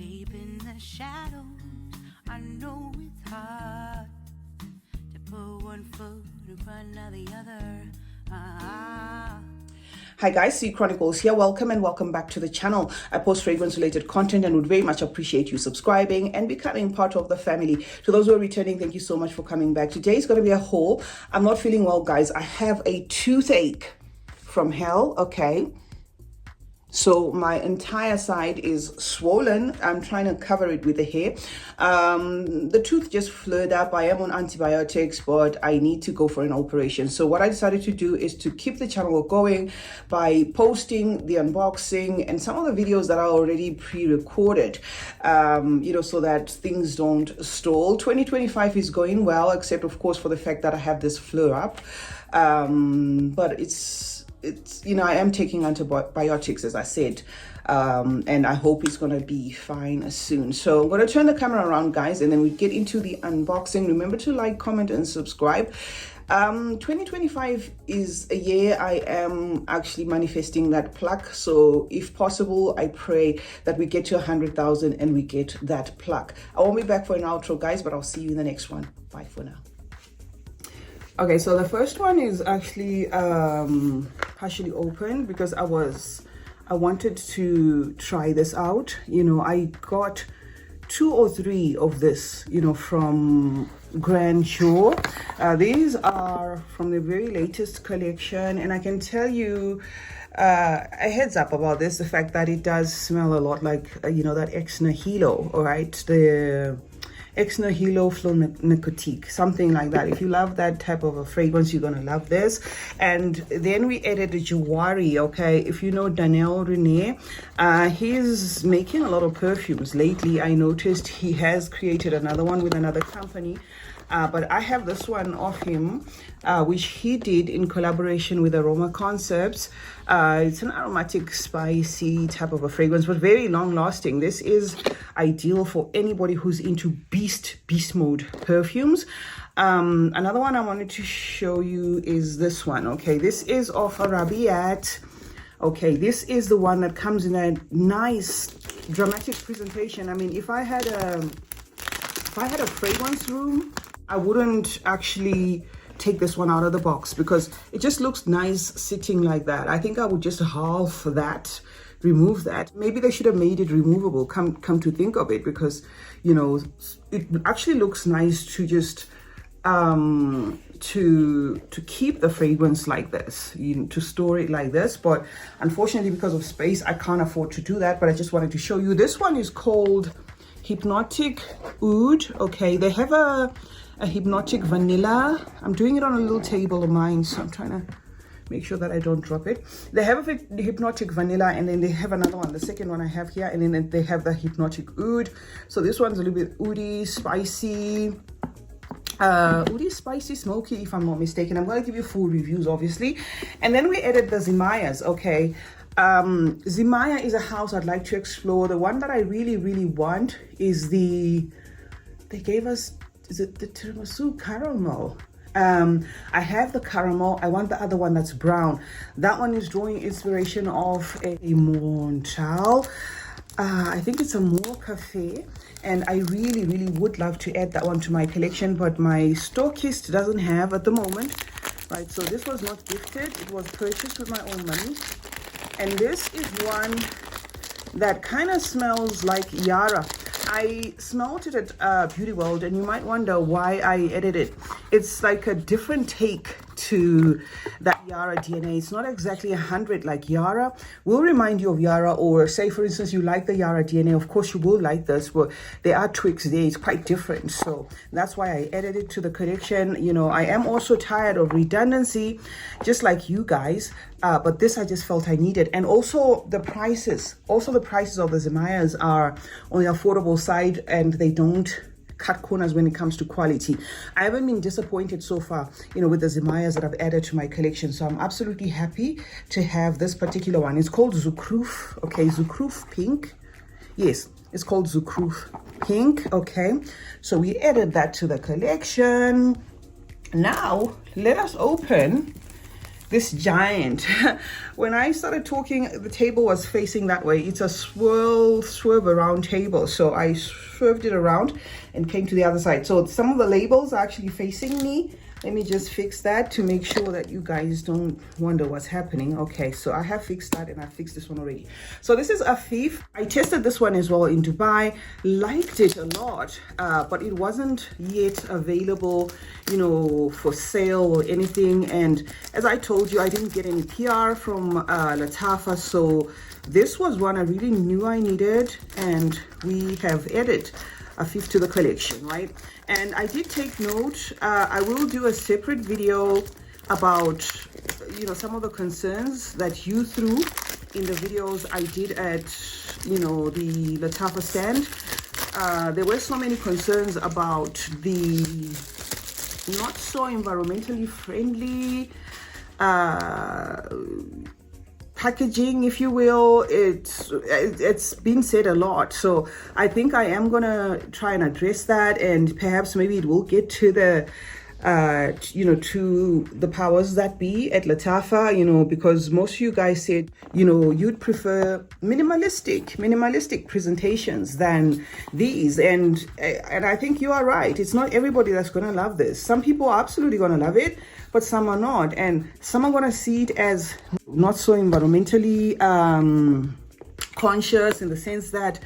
Deep in the shadows, I know it's hard to put one foot in front of the other. Hi guys, CeeChronicles here. Welcome and welcome back to the channel. I post fragrance related content and would very much appreciate you subscribing and becoming part of the family. To those who are returning, thank you so much for coming back. Today is going to be a haul. I'm not feeling well, guys. I have a toothache from hell, okay? So my entire side is swollen. I'm trying to cover it with the hair. The tooth just flared up. I am on antibiotics, but I need to go for an operation. So what I decided to do is to keep the channel going by posting the unboxing and some of the videos that are already pre-recorded, so that things don't stall. 2025 is going well, except of course for the fact that I have this flare up. But it's I am taking antibiotics, as I said, and I hope it's going to be fine soon. So I'm going to turn the camera around, guys, and then we get into the unboxing. Remember to like, comment, and subscribe. 2025 is a year I am actually manifesting that plaque. So if possible, I pray that we get to 100,000 and we get that plaque. I won't be back for an outro, guys, but I'll see you in the next one. Bye for now. Okay, so the first one is actually partially open because I wanted to try this out. I got 2 or 3 of this, from Grand Shore. These are from the very latest collection, and I can tell you a heads up about this, the fact that it does smell a lot like, that Ex Nihilo, all right? The Ex Nihilo Flow Narcotique, something like that. If you love that type of a fragrance, you're gonna love this. And then we added the Jawari, okay? If you know Daniel Rene, he's making a lot of perfumes lately. I noticed he has created another one with another company. But I have this one of him, which he did in collaboration with Aroma Concepts. It's an aromatic, spicy type of a fragrance, but very long lasting. This is ideal for anybody who's into beast mode perfumes. Another one I wanted to show you is this one, okay? This is of Arabian. Okay, this is the one that comes in a nice dramatic presentation. I mean, if I had a fragrance room, I wouldn't actually take this one out of the box because it just looks nice sitting like that. I think I would just half that, remove that. Maybe they should have made it removable, come to think of it, because it actually looks nice to just to keep the fragrance like this, to store it like this. But unfortunately, because of space, I can't afford to do that. But I just wanted to show you. This one is called Hypnotic Oud. Okay, they have a hypnotic vanilla. I'm doing it on a little table of mine, so I'm trying to make sure that I don't drop it. They have a hypnotic vanilla, and then they have another one, the second one I have here, and then they have the hypnotic oud. So this one's a little bit oudy, spicy, smoky, if I'm not mistaken. I'm going to give you full reviews, obviously. And then we added the Zimayas, okay? Zimaya is a house I'd like to explore. The one that I really want is they gave us, is it the tiramisu caramel? I have the caramel. I want the other one that's brown. That one is drawing inspiration of a Montal. I think it's a Moor Cafe, and I really would love to add that one to my collection, but my stockist doesn't have at the moment, right? So this was not gifted. It was purchased with my own money. And this is one that kind of smells like Yara. I smelled it at Beauty World, and you might wonder why I added it. It's like a different take to that Yara DNA. It's not exactly 100 like Yara. Will remind you of Yara, or say for instance you like the Yara DNA, of course you will like this, but there are tweaks there. It's quite different, so that's why I added it to the collection. I am also tired of redundancy, just like you guys, but this I just felt I needed. And also the prices of the Zimayas are on the affordable side, and they don't cut corners when it comes to quality. I haven't been disappointed so far, with the Zimayas that I've added to my collection. So I'm absolutely happy to have this particular one. It's called Zukruf, okay, Zukruf Pink. Yes, it's called Zukruf Pink, okay. So we added that to the collection. Now, let us open this giant. When I started talking, the table was facing that way. It's a swerve around table. So I swerved it around and came to the other side. So some of the labels are actually facing me. Let me just fix that to make sure that you guys don't wonder what's happening. Okay, so I have fixed that and I fixed this one already. So this is Afeef. I tested this one as well in Dubai, liked it a lot, but it wasn't yet available, you know, for sale or anything. And as I told you, I didn't get any PR from Lattafa. So this was one I really knew I needed, and we have added Afeef to the collection, right? And I did take note. I will do a separate video about, you know, some of the concerns that you threw in the videos I did at, you know, the Lattafa stand. There were so many concerns about the not so environmentally friendly packaging, if you will. It's been said a lot, so I think I am gonna try and address that, and perhaps maybe it will get to the you know, to the powers that be at Lattafa, you know, because most of you guys said, you know, you'd prefer minimalistic presentations than these, and I think you are right. It's not everybody that's gonna love this. Some people are absolutely gonna love it, but some are not, and some are gonna see it as not so environmentally conscious, in the sense that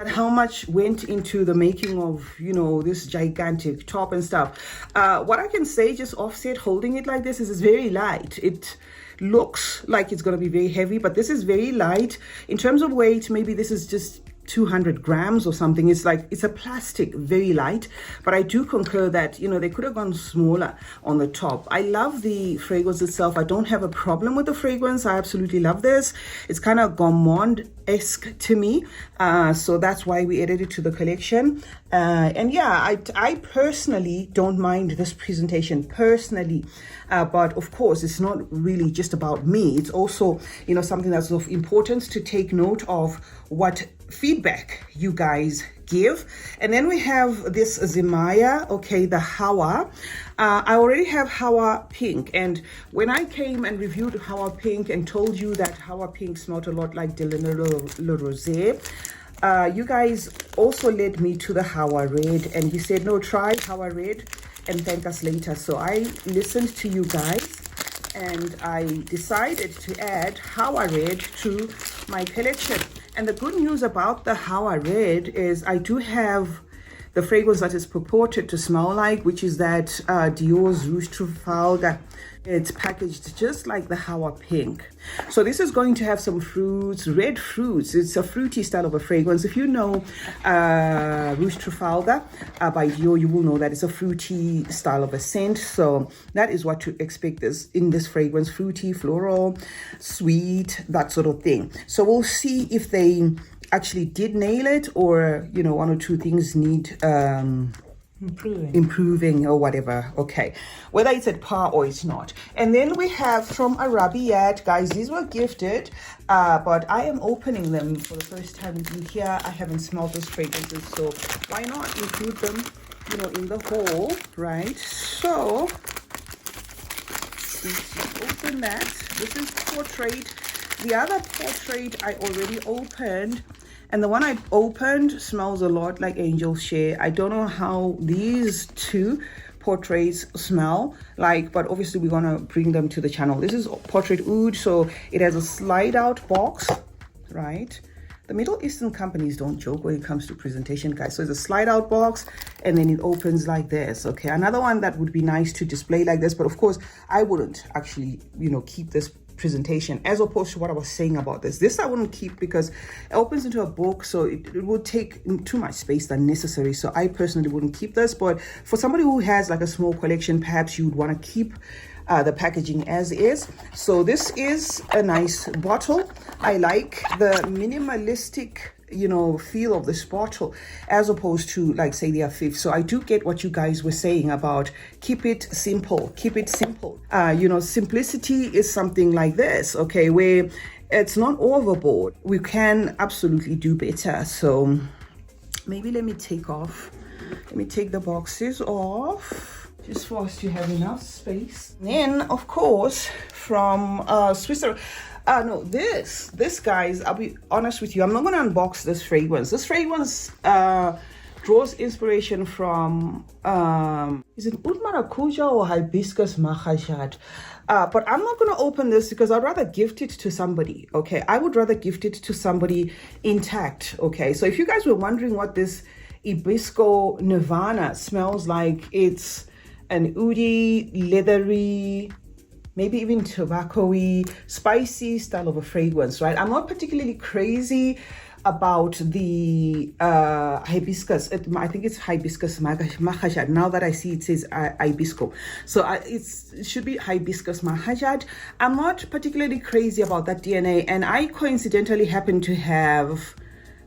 how much went into the making of, you know, this gigantic top and stuff. What I can say, just offset holding it like this, is it's very light. It looks like it's going to be very heavy, but this is very light. In terms of weight, maybe this is just 200 grams or something. It's like, it's a plastic, very light, but I do concur that, you know, they could have gone smaller on the top. I love the fragrance itself. I don't have a problem with the fragrance. I absolutely love this. It's kind of gourmand-esque to me, so that's why we added it to the collection. And yeah, I personally don't mind this presentation personally, but of course it's not really just about me. It's also, you know, something that's of importance to take note of what feedback you guys give. And then we have this Zimaya, okay, the Hawwa. I already have Hawwa Pink, and when I came and reviewed Hawwa Pink and told you that Hawwa Pink smelled a lot like Delano Le Rosé, you guys also led me to the Hawwa Red, and you said, no, try Hawwa Red and thank us later. So I listened to you guys, and I decided to add Hawwa Red to my collection. And the good news about the Hawwa Red is I do have the fragrance that is purported to smell like, which is that Dior's Rouge Trafalgar. It's packaged just like the Hawwa Pink. So this is going to have some fruits, red fruits. It's a fruity style of a fragrance. If you know Rouge Trafalgar by Dior, you will know that it's a fruity style of a scent. So that is what to expect in this fragrance: fruity, floral, sweet, that sort of thing. So we'll see if they actually did nail it, or, you know, one or two things need improving or whatever. Okay, whether it's at par or it's not. And then we have from Arabian, guys, these were gifted, but I am opening them for the first time with you here. I haven't smelled those fragrances, so why not include them, you know, in the haul, right? So let's open that. This is Portrait. The other Portrait I already opened, and the one I opened smells a lot like Angel Share. I don't know how these two portraits smell like, but obviously we're gonna bring them to the channel. This is Portrait Oud, so it has a slide out box, right? The Middle Eastern companies don't joke when it comes to presentation, guys. So it's a slide out box, and then it opens like this. Okay, another one that would be nice to display like this, but of course I wouldn't actually, you know, keep this presentation, as opposed to what I was saying about this I wouldn't keep, because it opens into a book, so it would take too much space than necessary. So I personally wouldn't keep this, but for somebody who has like a small collection, perhaps you would want to keep the packaging as is. So this is a nice bottle. I like the minimalistic, you know, feel of this bottle, as opposed to, like, say, the Afeef. So I do get what you guys were saying about keep it simple, keep it simple. You know, simplicity is something like this, okay, where it's not overboard. We can absolutely do better. So maybe let me take the boxes off. just for us to have enough space. Then, of course, from Switzerland. No, this guys, I'll be honest with you, I'm not going to unbox this fragrance. This fragrance draws inspiration from, is it Oud Maracuja or Hibiscus Mahajad? But I'm not going to open this because I'd rather gift it to somebody, okay? I would rather gift it to somebody intact, okay? So if you guys were wondering what this Hibisco Nirvana smells like, it's an oudi, leathery, maybe even tobacco-y, spicy style of a fragrance, right? I'm not particularly crazy about the hibiscus. I think it's hibiscus mahajad. Now that I see it says hibisco, so it should be hibiscus mahajad. I'm not particularly crazy about that DNA, and I coincidentally happen to have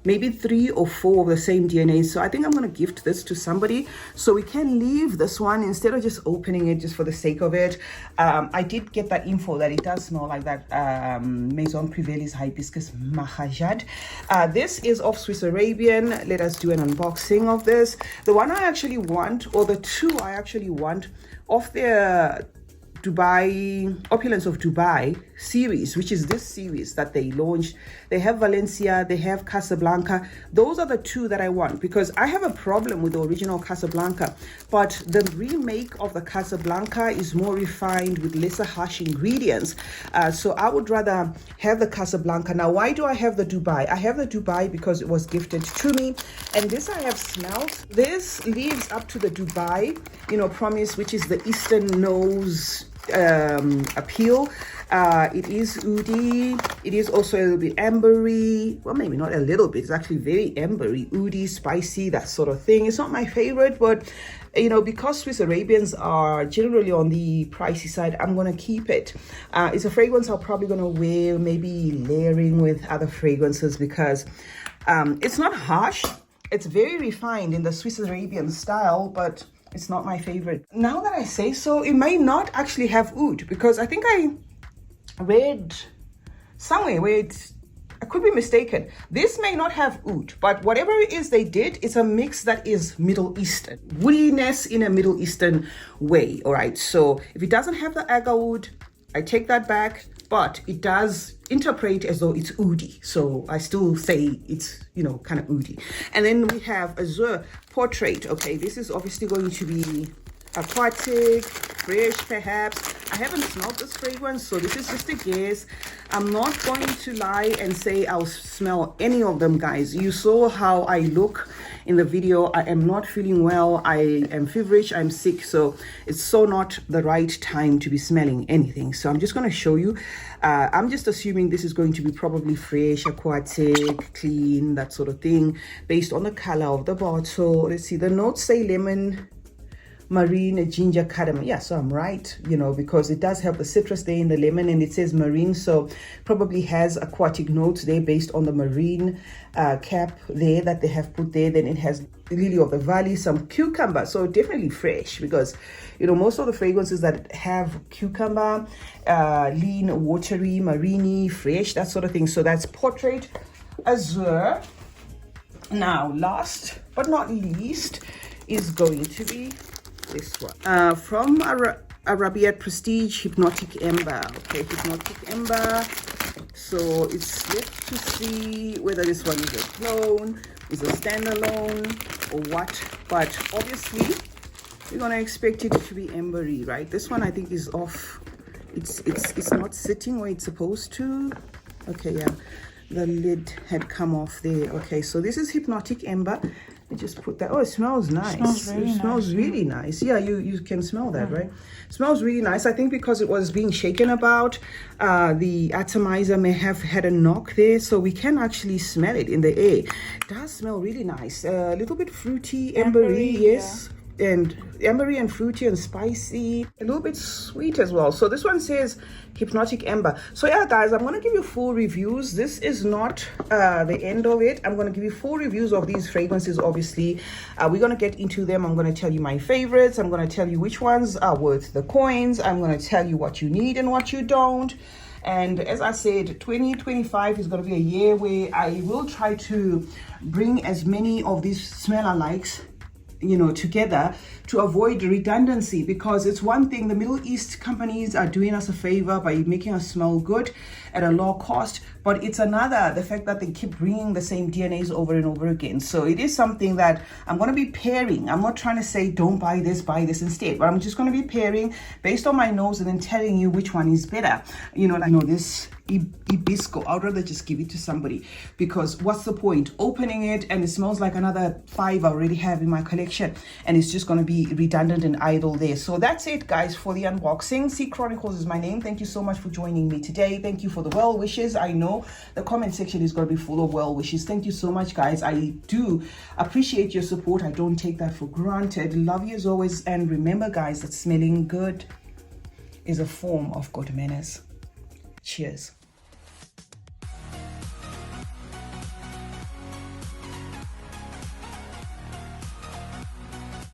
maybe 3 or 4 of the same DNA. So I think I'm going to gift this to somebody so we can leave this one instead of just opening it just for the sake of it. I did get that info that it does smell like that Maison Privé's Hibiscus Mahajad. This is of Swiss Arabian. Let us do an unboxing of this. The one I actually want, or the 2 I actually want, of their Dubai Opulence of Dubai series, which is this series that they launched. They have Valencia, they have Casablanca. Those are the 2 that I want, because I have a problem with the original Casablanca, but the remake of the Casablanca is more refined with lesser harsh ingredients. So I would rather have the Casablanca. Now, why do I have the Dubai? I have the Dubai because it was gifted to me, and this I have smelled. This lives up to the Dubai, promise, which is the Eastern nose appeal. It is oudi. It is also a little bit ambery. Well, maybe not a little bit. It's actually very ambery, oudi, spicy, that sort of thing. It's not my favorite, but because Swiss Arabians are generally on the pricey side, I'm gonna keep it. It's a fragrance I'm probably gonna wear, maybe layering with other fragrances, because it's not harsh. It's very refined in the Swiss Arabian style, but it's not my favorite. Now that I say so, it may not actually have oud, because I think I read somewhere where I could be mistaken. This may not have oud, but whatever it is they did, it's a mix that is Middle Eastern. Woodiness in a Middle Eastern way, all right? So if it doesn't have the agar oud, I take that back, but it does interpret as though it's oudi. So I still say it's, kind of oudi. And then we have Azure Portrait. Okay, this is obviously going to be aquatic, fresh perhaps. I haven't smelled this fragrance, so this is just a guess. I'm not going to lie and say I'll smell any of them, guys. You saw how I look in the video. I am not feeling well. I am feverish. I'm sick. So it's so not the right time to be smelling anything. So I'm just going to show you. I'm just assuming this is going to be probably fresh, aquatic, clean, that sort of thing, based on the color of the bottle. Let's see. The notes say lemon, marine, ginger, cardamom. Yeah, so I'm right, because it does have the citrus there in the lemon, and it says marine, so probably has aquatic notes there based on the marine cap there that they have put there. Then it has lily of the valley, some cucumber, so definitely fresh, because most of the fragrances that have cucumber, lean, watery, marine, fresh, that sort of thing. So that's Portrait Azure. Now, last but not least is going to be this one from Arabian Prestige Hypnotic Amber. Okay, Hypnotic Amber. So it's left to see whether this one is a clone, is a standalone, or what. But obviously, we're gonna expect it to be ambery, right? This one I think is off. It's not sitting where it's supposed to. Okay, yeah, the lid had come off there. Okay, so this is Hypnotic Amber. I just put that. Oh, it smells nice. It smells really nice. Yeah, you can smell that, right? It smells really nice. I think because it was being shaken about, the atomizer may have had a knock there, so we can actually smell it in the air. It does smell really nice. A little bit fruity, ambery, yes. Yeah. And ambery and fruity and spicy, a little bit sweet as well. So this one says Hypnotic Amber. So yeah, guys, I'm going to give you 4 reviews. This is not the end of it. I'm going to give you 4 reviews of these fragrances. Obviously, we're going to get into them. I'm going to tell you my favorites. I'm going to tell you which ones are worth the coins. I'm going to tell you what you need and what you don't. And as I said, 2025 is going to be a year where I will try to bring as many of these smell-alikes together to avoid redundancy, because it's one thing, the Middle East companies are doing us a favor by making us smell good at a low cost, but it's another, the fact that they keep bringing the same DNAs over and over again. So it is something that I'm going to be pairing. I'm not trying to say don't buy this instead, but I'm just going to be pairing based on my nose and then telling you which one is better. This hibisco, I'd rather just give it to somebody, because what's the point opening it and it smells like another 5 I already have in my collection, and it's just going to be redundant and idle there. So that's it, guys, for the unboxing. CeeChronicles is my name. Thank you so much for joining me today. Thank you for the well wishes. I know the comment section is going to be full of well wishes. Thank you so much, guys. I do appreciate your support. I don't take that for granted. Love you as always, and remember, guys, that smelling good is a form of good manners. Cheers.